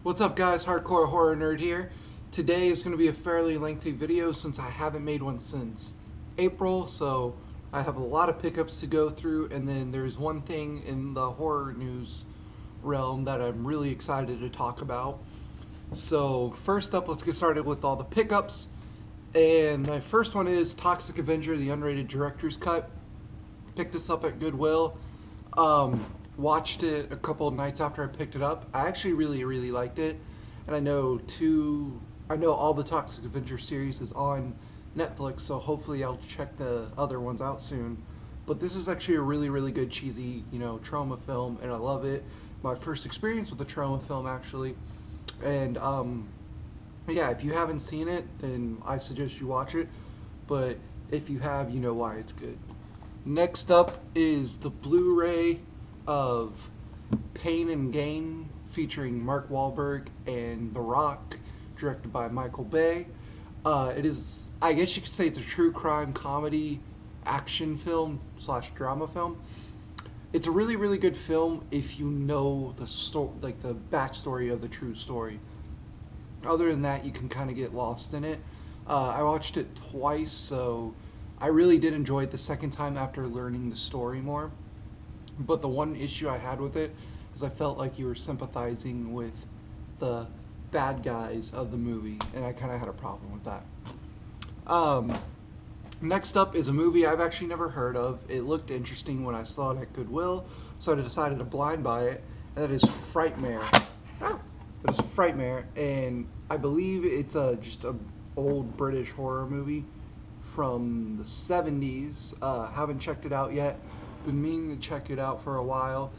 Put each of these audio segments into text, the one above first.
What's up guys, Hardcore Horror Nerd here. Today is going to be a fairly lengthy video since I haven't made one since April, so I have a lot of pickups to go through, and then there's one thing in the horror news realm that I'm really excited to talk about. So first up, let's get started with all the pickups. And my first one is Toxic Avenger, the unrated director's cut. Picked this up at Goodwill. Watched it a couple of nights after I picked it up. I actually really liked it, and I know all the Toxic Avenger series is on Netflix, so hopefully I'll check the other ones out soon. But this is actually a really good cheesy, trauma film, and I love it. My first experience with a trauma film actually, and yeah, if you haven't seen it, then I suggest you watch it. But if you have, you know why it's good. Next up is the Blu-ray of Pain and Gain featuring Mark Wahlberg and The Rock, directed by Michael Bay. It is, I guess you could say, it's a true crime comedy action film / drama film. It's a really good film if you know the like the backstory of the true story. Other than that, you can kind of get lost in it. I watched it twice, so I really did enjoy it the second time after learning the story more. But the one issue I had with it is I felt like you were sympathizing with the bad guys of the movie, and I kind of had a problem with that. Next up is a movie I've actually never heard of. It looked interesting when I saw it at Goodwill, so I decided to blind buy it, and that is Frightmare. That is Frightmare, and I believe it's just an old British horror movie from the 70s. Haven't checked it out yet. Been meaning to check it out for a while.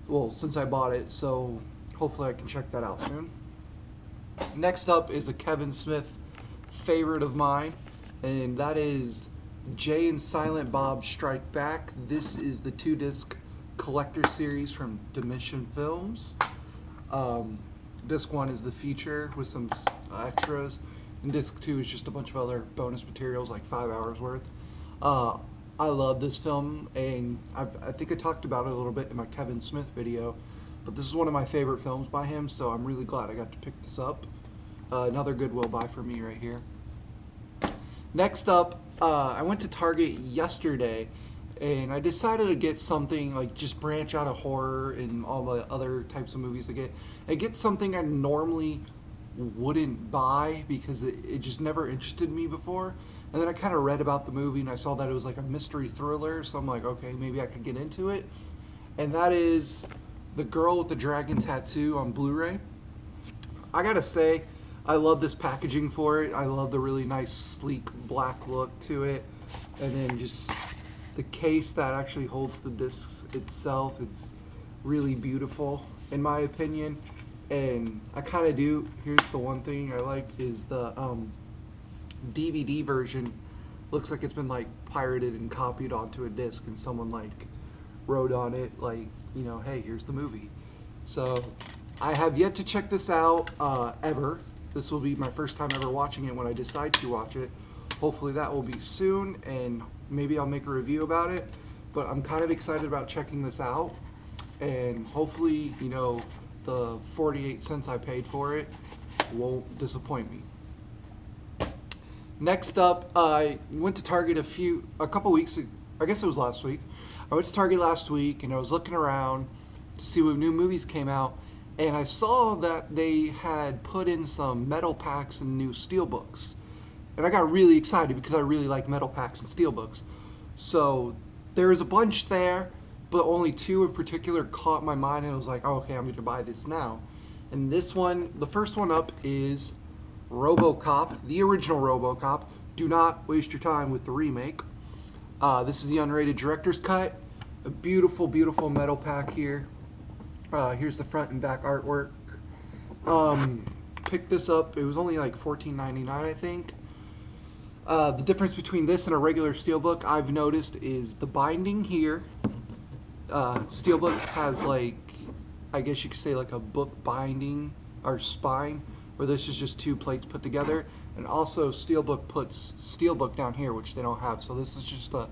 Well, since I bought it, so hopefully I can check that out soon. Next up is a Kevin Smith favorite of mine, and that is Jay and Silent Bob Strike Back. This is the 2-disc collector series from Dimension Films. Disc 1 is the feature with some extras, and disc 2 is just a bunch of other bonus materials, like 5 hours worth. I love this film, and I think I talked about it a little bit in my Kevin Smith video, but this is one of my favorite films by him, so I'm really glad I got to pick this up. Another Goodwill buy for me right here. Next up, I went to Target yesterday, and I decided to get something, like, just branch out of horror and all the other types of movies I get something I normally wouldn't buy because it just never interested me before. And then I kind of read about the movie and I saw that it was like a mystery thriller, so I'm like, okay, maybe I could get into it. And that is The Girl with the Dragon Tattoo on Blu-ray. I gotta say, I love this packaging for it. I love the really nice, sleek black look to it. And then just the case that actually holds the discs itself, it's really beautiful in my opinion. And I kind of do, here's the one thing I like, is the DVD version looks like it's been like pirated and copied onto a disc, and someone like wrote on it like, hey, here's the movie. So I have yet to check this out ever. This will be my first time ever watching it when I decide to watch it. Hopefully that will be soon, and maybe I'll make a review about it. But I'm kind of excited about checking this out, and hopefully the 48 cents I paid for it won't disappoint me. Next up, I went to Target a couple weeks, I guess it was last week. I went to Target last week and I was looking around to see what new movies came out, and I saw that they had put in some metal packs and new steelbooks. And I got really excited because I really like metal packs and steelbooks. So there was a bunch there, but only 2 in particular caught my mind, and I was like, oh, okay, I'm going to buy this now. And this one, the first one up is RoboCop, the original RoboCop. Do not waste your time with the remake. This is the unrated director's cut. A beautiful metal pack here. Here's the front and back artwork. Picked this up. It was only like $14.99, I think. The difference between this and a regular steelbook, I've noticed, is the binding here. Steelbook has, like, I guess you could say like a book binding or spine, where this is just 2 plates put together. And also Steelbook puts Steelbook down here, which they don't have, so this is just a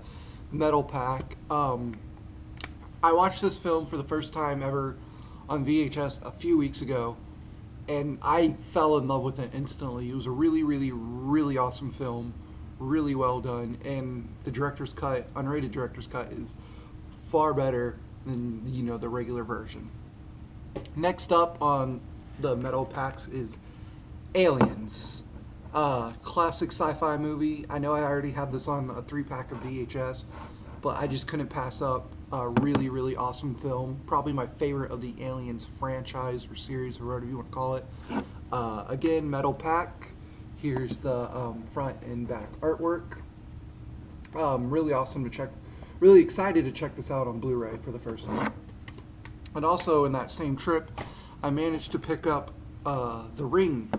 metal pack. I watched this film for the first time ever on VHS a few weeks ago, and I fell in love with it instantly. It was a really, really, really awesome film, really well done, and the director's cut, unrated director's cut, is far better than the regular version. Next up on the metal packs is Aliens, classic sci-fi movie. I know I already had this on a 3-pack of VHS, but I just couldn't pass up a really, really awesome film. Probably my favorite of the Aliens franchise or series or whatever you want to call it. Again, metal pack. Here's the front and back artwork. Really awesome to check. Really excited to check this out on Blu-ray for the first time. And also in that same trip, I managed to pick up The Ring,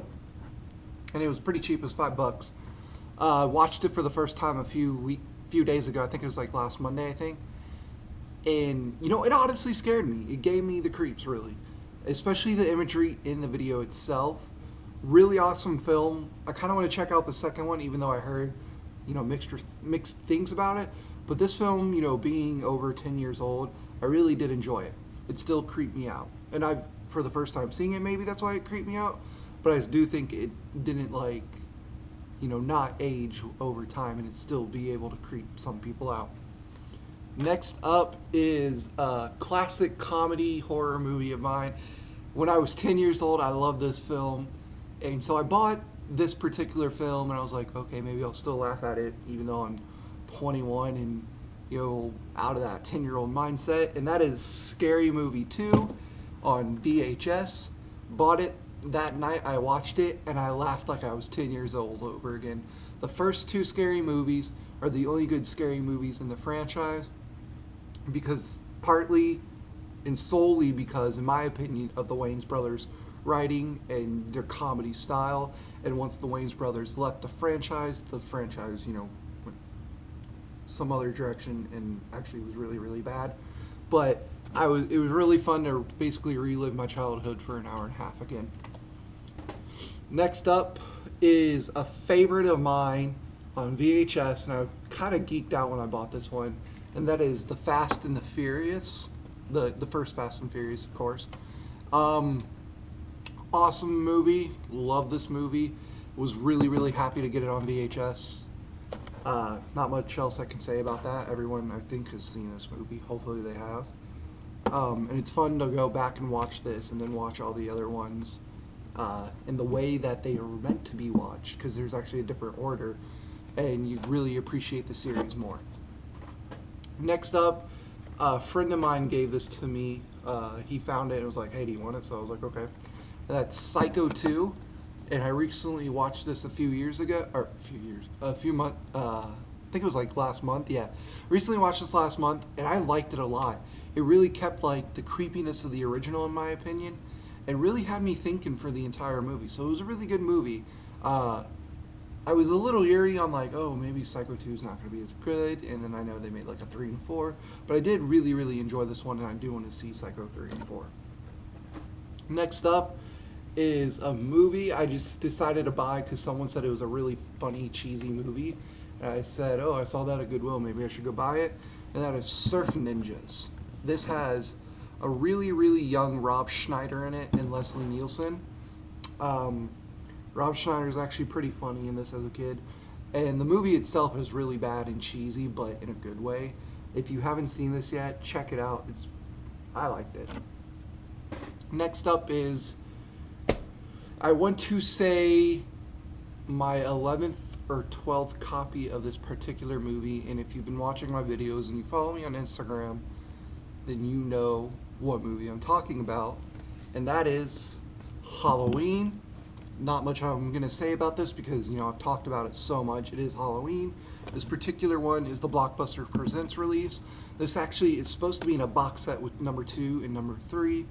and it was pretty cheap. It was $5. Watched it for the first time a few days ago. I think it was like last Monday, I think. And it honestly scared me. It gave me the creeps, really, especially the imagery in the video itself. Really awesome film. I kind of want to check out the second one, even though I heard mixed things about it. But this film, being over 10 years old, I really did enjoy it. It still creeped me out, and for the first time seeing it, maybe that's why it creeped me out. But I do think it didn't not age over time, and it still be able to creep some people out. Next up is a classic comedy horror movie of mine. When I was 10 years old, I loved this film, and so I bought this particular film, and I was like, okay, maybe I'll still laugh at it, even though I'm 21 and out of that 10-year-old mindset. And that is Scary Movie 2 on VHS. Bought it that night, I watched it, and I laughed like I was 10 years old over again. The first 2 Scary movies are the only good Scary movies in the franchise, because partly and solely because, in my opinion, of the Wayans brothers writing and their comedy style. And once the Wayans brothers left the franchise went some other direction, and actually was really, really bad. But it was really fun to basically relive my childhood for an hour and a half again. Next up is a favorite of mine on VHS, and I kind of geeked out when I bought this one, and that is The Fast and the Furious, the first Fast and Furious, of course. Awesome movie, love this movie. Was really, really happy to get it on VHS. Not much else I can say about that. Everyone, I think, has seen this movie. Hopefully they have. And it's fun to go back and watch this and then watch all the other ones in the way that they are meant to be watched, because there's actually a different order, and you really appreciate the series more. Next up, a friend of mine gave this to me. He found it and was like, hey, do you want it? So I was like, okay. And that's Psycho 2. And I recently watched this a few months, I think it was like last month, yeah. Recently watched this last month, and I liked it a lot. It really kept the creepiness of the original, in my opinion, and really had me thinking for the entire movie. So it was a really good movie. I was a little eerie on oh, maybe Psycho 2 is not going to be as good, and then I know they made a 3 and 4, but I did really, really enjoy this one, and I do want to see Psycho 3 and 4. Next up is a movie I just decided to buy because someone said it was a really funny, cheesy movie. And I said, oh, I saw that at Goodwill, maybe I should go buy it. And that is Surf Ninjas. This has a really, really young Rob Schneider in it and Leslie Nielsen. Rob Schneider is actually pretty funny in this as a kid. And the movie itself is really bad and cheesy, but in a good way. If you haven't seen this yet, check it out. I liked it. Next up is, I want to say, my 11th or 12th copy of this particular movie, and if you've been watching my videos and you follow me on Instagram, then you know what movie I'm talking about, and that is Halloween. Not much I'm going to say about this because, I've talked about it so much. It is Halloween. This particular one is the Blockbuster Presents release. This actually is supposed to be in a box set with number 2 and number 3,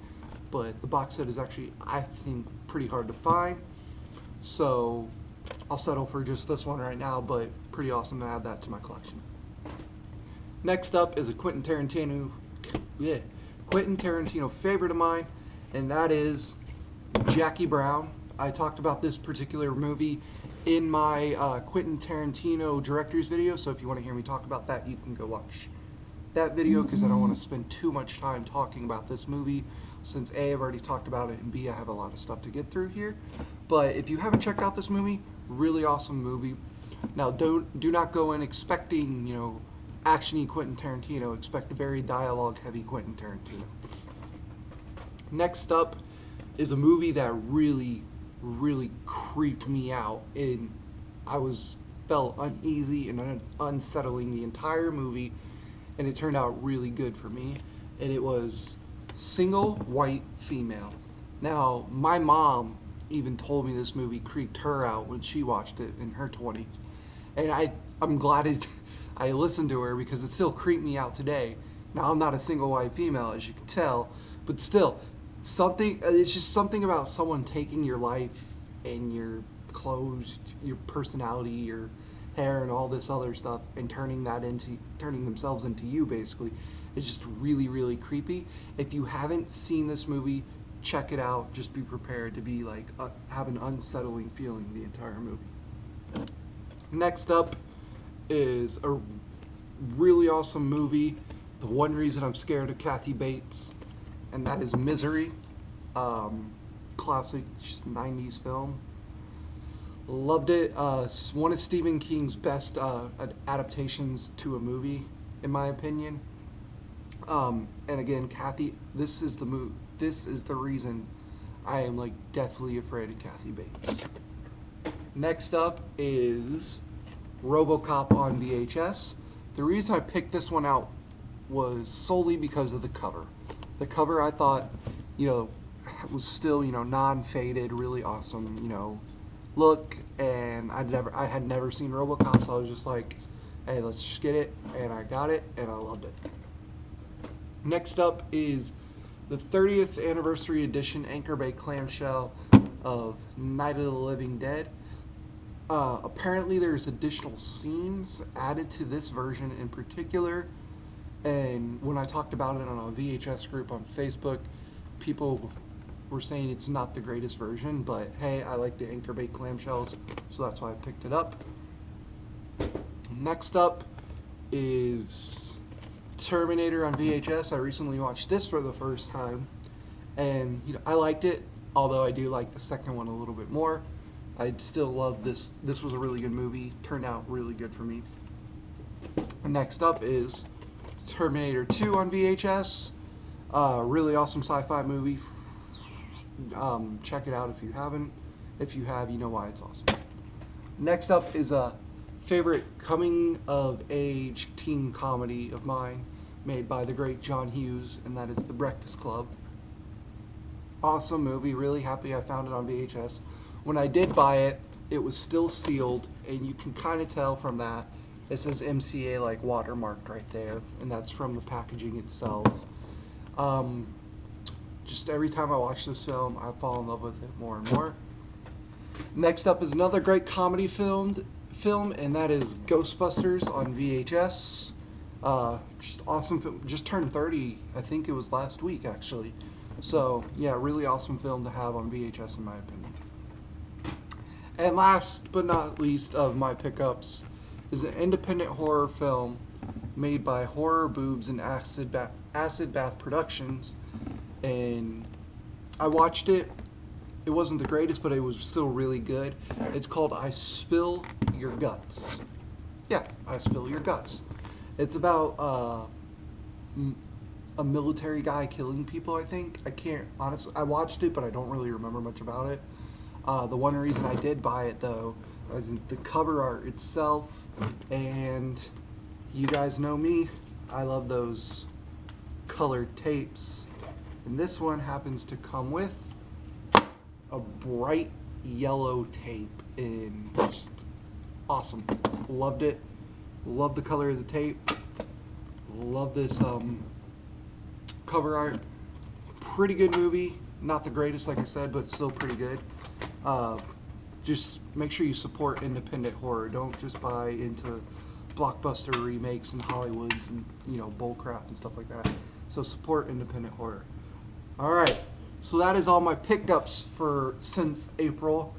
but the box set is actually, I think, pretty hard to find. So I'll settle for just this one right now, but pretty awesome to add that to my collection. Next up is a Quentin Tarantino favorite of mine, and that is Jackie Brown. I talked about this particular movie in my Quentin Tarantino director's video, so if you want to hear me talk about that, you can go watch that video, because I don't want to spend too much time talking about this movie. since A, I've already talked about it, and B, I have a lot of stuff to get through here. But if you haven't checked out this movie, really awesome movie. Now, do not go in expecting, action-y Quentin Tarantino. Expect a very dialogue-heavy Quentin Tarantino. Next up is a movie that really, really creeped me out, and felt uneasy and unsettling the entire movie, and it turned out really good for me. And it was Single White Female. Now, my mom even told me this movie creeped her out when she watched it in her 20s. And I'm glad I listened to her, because it still creeped me out today. Now, I'm not a single white female, as you can tell, but still, it's just something about someone taking your life and your clothes, your personality, your hair, and all this other stuff, and turning themselves into you, basically. It's just really, really creepy. If you haven't seen this movie, check it out. Just be prepared to be like have an unsettling feeling the entire movie. Next up is a really awesome movie. The one reason I'm scared of Kathy Bates, and that is Misery. Classic 90s film. Loved it. One of Stephen King's best adaptations to a movie, in my opinion. And again, Kathy, this is the reason I am like deathly afraid of Kathy Bates. Next up is RoboCop on VHS. The reason I picked this one out was solely because of the cover. The cover, I thought, was still, non-faded, really awesome, look, and I had never seen RoboCop, so I was just like, hey, let's just get it, and I got it, and I loved it. Next up is the 30th anniversary edition Anchor Bay clamshell of Night of the Living Dead. Apparently there's additional scenes added to this version in particular, and when I talked about it on a VHS group on Facebook, people were saying it's not the greatest version, but hey, I like the Anchor Bay clamshells, so that's why I picked it up. Next up is Terminator on VHS. I recently watched this for the first time, and I liked it, although I do like the second one a little bit more. I still love this. This was a really good movie. Turned out really good for me. Next up is Terminator 2 on VHS. Really awesome sci-fi movie. Check it out if you haven't. If you have, you know why it's awesome. Next up is a favorite coming-of-age teen comedy of mine, made by the great John Hughes, and that is The Breakfast Club. Awesome movie. Really happy I found it on VHS. When I did buy it, it was still sealed, and you can kind of tell from that. It says MCA like watermarked right there, and that's from the packaging itself. Just every time I watch this film, I fall in love with it more and more. Next up is another great comedy film, and that is Ghostbusters on VHS. Just awesome film. Just turned 30, I think it was last week actually. So yeah, really awesome film to have on VHS in my opinion. And last but not least of my pickups is an independent horror film made by Horror Boobs and Acid Bath Productions. And I watched it. It wasn't the greatest, but it was still really good. It's called I Spill Your Guts. Yeah, I Spill Your Guts. It's about a military guy killing people, I think. I can't, honestly, I watched it, but I don't really remember much about it. The one reason I did buy it, though, is the cover art itself, and you guys know me, I love those colored tapes. And this one happens to come with a bright yellow tape, and just awesome. Loved it. Love the color of the tape. Love this cover art. Pretty good movie. Not the greatest, like I said, but still pretty good. Just make sure you support independent horror. Don't just buy into blockbuster remakes and Hollywoods and bullcrap and stuff like that. So support independent horror. All right, so that is all my pickups since April,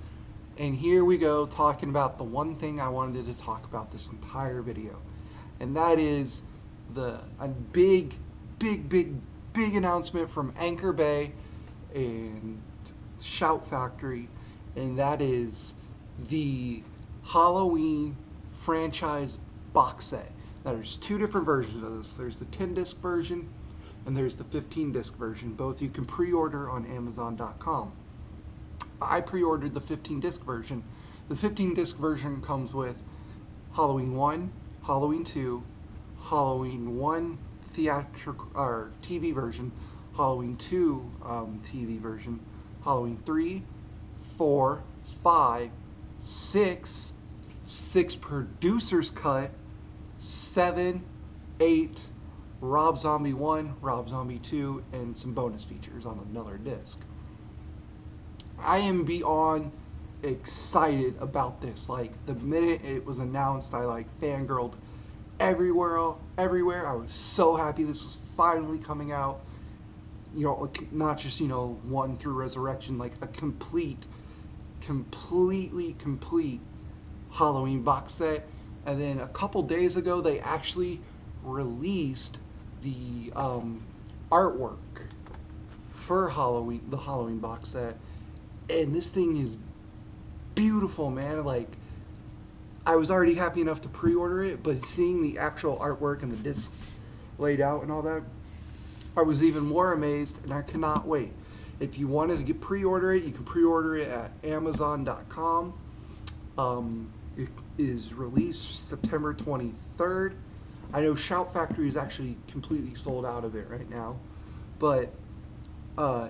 and here we go talking about the one thing I wanted to talk about this entire video, and that is a big big announcement from Anchor Bay and Shout Factory, and that is the Halloween franchise box set. Now there's two different versions of this. There's the 10-disc version and there's the 15-disc version. Both you can pre-order on Amazon.com. I pre-ordered the 15-disc version. The 15-disc version comes with Halloween 1, Halloween 2, Halloween 1 theatrical or TV version, Halloween 2 TV version, Halloween 3, 4, 5, 6, 6 producer's cut, 7, 8, Rob Zombie 1, Rob Zombie 2, and some bonus features on another disc. I am beyond excited about this. Like, the minute it was announced, I like fangirled everywhere. I was so happy this was finally coming out. You know, not just, you know, 1 through Resurrection, like a completely complete Halloween box set. And then a couple days ago, they actually released the artwork for Halloween, the Halloween box set. And this thing is beautiful, man. Like, I was already happy enough to pre-order it, but seeing the actual artwork and the discs laid out and all that, I was even more amazed, and I cannot wait. If you wanted to pre-order it, you can pre-order it at Amazon.com. It is released September 23rd. I know Shout Factory is actually completely sold out of it right now, but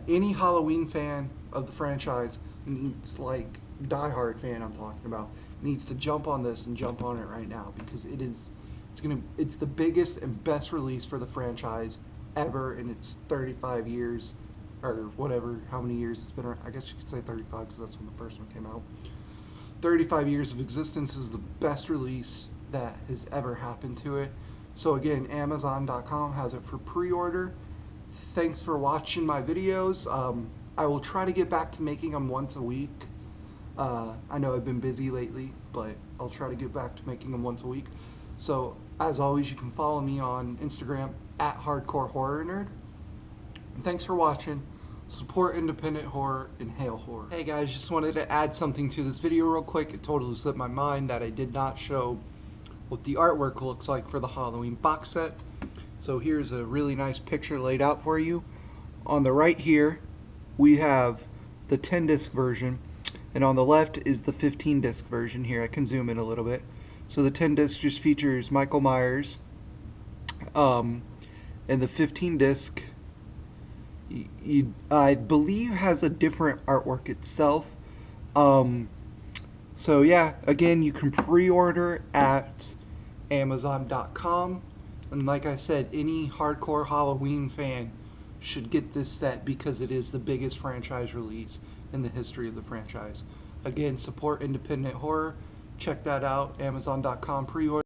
any Halloween fan of the franchise needs, like, diehard fan I'm talking about, needs to jump on this and jump on it right now, because it's the biggest and best release for the franchise ever in its 35 years, or whatever, how many years it's been. I guess you could say 35 because that's when the first one came out. 35 years of existence is the best release that has ever happened to it. So again, Amazon.com has it for pre-order. Thanks for watching my videos. I will try to get back to making them once a week. I know I've been busy lately, but I'll try to get back to making them once a week. So as always, you can follow me on Instagram at Hardcore Horror Nerd. And thanks for watching. Support independent horror and hail horror. Hey guys, just wanted to add something to this video real quick. It totally slipped my mind that I did not show what the artwork looks like for the Halloween box set. So here's a really nice picture laid out for you. On the right here, we have the 10-disc version, and on the left is the 15-disc version. Here, I can zoom in a little bit. So the 10-disc just features Michael Myers, and the 15-disc, I believe, has a different artwork itself. So yeah, again, you can pre-order at Amazon.com, and like I said, any hardcore Halloween fan should get this set because it is the biggest franchise release in the history of the franchise. Again, support independent horror. Check that out, Amazon.com pre-order.